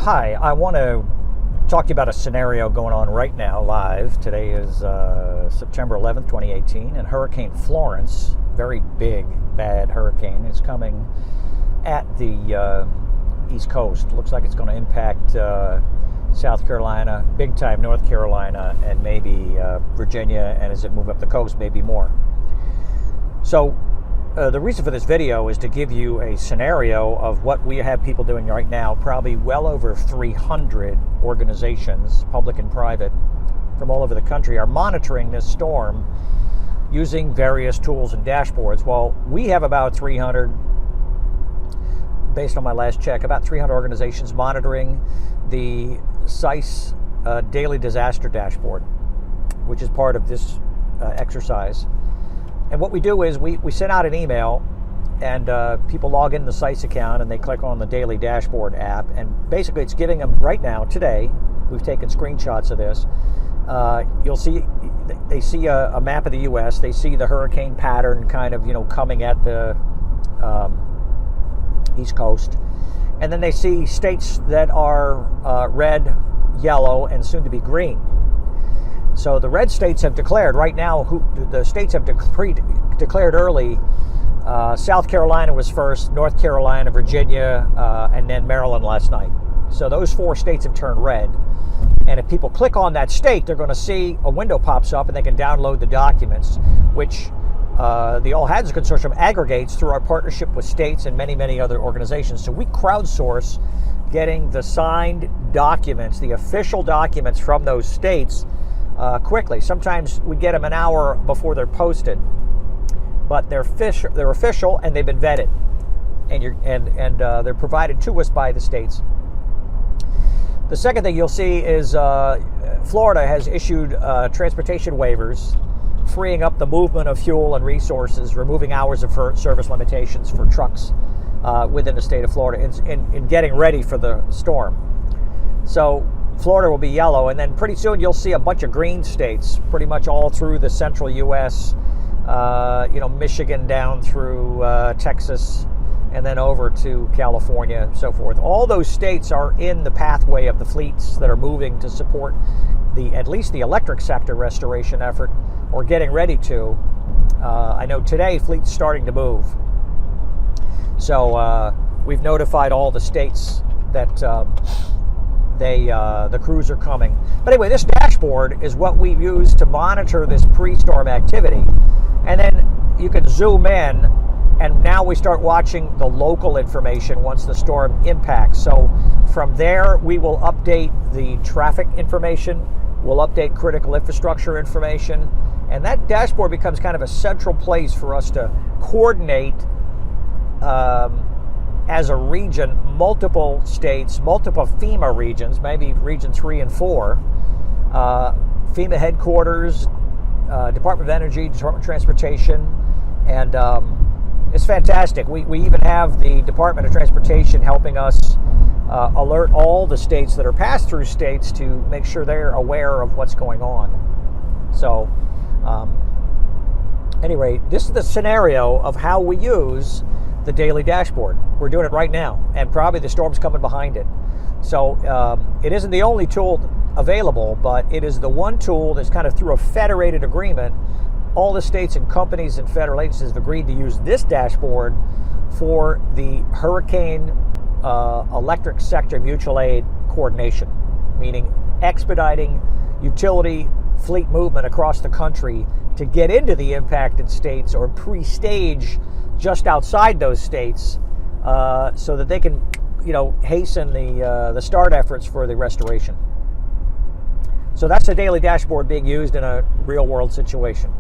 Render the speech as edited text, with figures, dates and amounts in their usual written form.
Hi, I want to talk to you about a scenario going on right now live. Today is September 11th, 2018, and Hurricane Florence, very big, bad hurricane, is coming at the East Coast. Looks like it's going to impact South Carolina, big time North Carolina, and maybe Virginia, and as it moves up the coast, maybe more. So the reason for this video is to give you a scenario of what we have people doing right now. Probably well over 300 organizations, public and private, from all over the country are monitoring this storm using various tools and dashboards. Well, we have about 300, based on my last check, about 300 organizations monitoring the CICE Daily Disaster Dashboard, which is part of this exercise. And what we do is we send out an email, and people log in the CICE account and they click on the Daily Dashboard app, and basically it's giving them right now, today, we've taken screenshots of this. You'll see, they see a map of the U.S., they see the hurricane pattern kind of, coming at the East Coast, and then they see states that are red, yellow, and soon to be green. So the red states have declared right now, the states have declared early. South Carolina was first, North Carolina, Virginia, and then Maryland last night. So those four states have turned red. And if people click on that state, they're going to see a window pops up and they can download the documents, which the All Hands Consortium aggregates through our partnership with states and many, many other organizations. So we crowdsource getting the signed documents, the official documents from those states quickly. Sometimes we get them an hour before they're posted, but they're official and they've been vetted, and they're provided to us by the states. The second thing you'll see is Florida has issued transportation waivers, freeing up the movement of fuel and resources, removing hours of service limitations for trucks within the state of Florida in getting ready for the storm. So Florida will be yellow, and then pretty soon you'll see a bunch of green states, pretty much all through the central U.S., Michigan down through Texas, and then over to California and so forth. All those states are in the pathway of the fleets that are moving to support at least the electric sector restoration effort, or getting ready to. I know today fleets starting to move. So we've notified all the states that the crews are coming. But anyway, this dashboard is what we use to monitor this pre-storm activity. And then you can zoom in, and now we start watching the local information once the storm impacts. So from there, we will update the traffic information, we'll update critical infrastructure information, and that dashboard becomes kind of a central place for us to coordinate as a region, multiple states, multiple FEMA regions, maybe region 3 and 4, FEMA headquarters, Department of Energy, Department of Transportation, and it's fantastic. We even have the Department of Transportation helping us alert all the states that are pass-through states to make sure they're aware of what's going on. So anyway, this is the scenario of how we use the daily dashboard. We're doing it right now, and probably the storm's coming behind it. So it isn't the only tool available, but it is the one tool that's kind of through a federated agreement. All the states and companies and federal agencies have agreed to use this dashboard for the hurricane electric sector mutual aid coordination, meaning expediting utility fleet movement across the country to get into the impacted states or pre-stage just outside those states, so that they can, hasten the start efforts for the restoration. So that's the daily dashboard being used in a real world situation.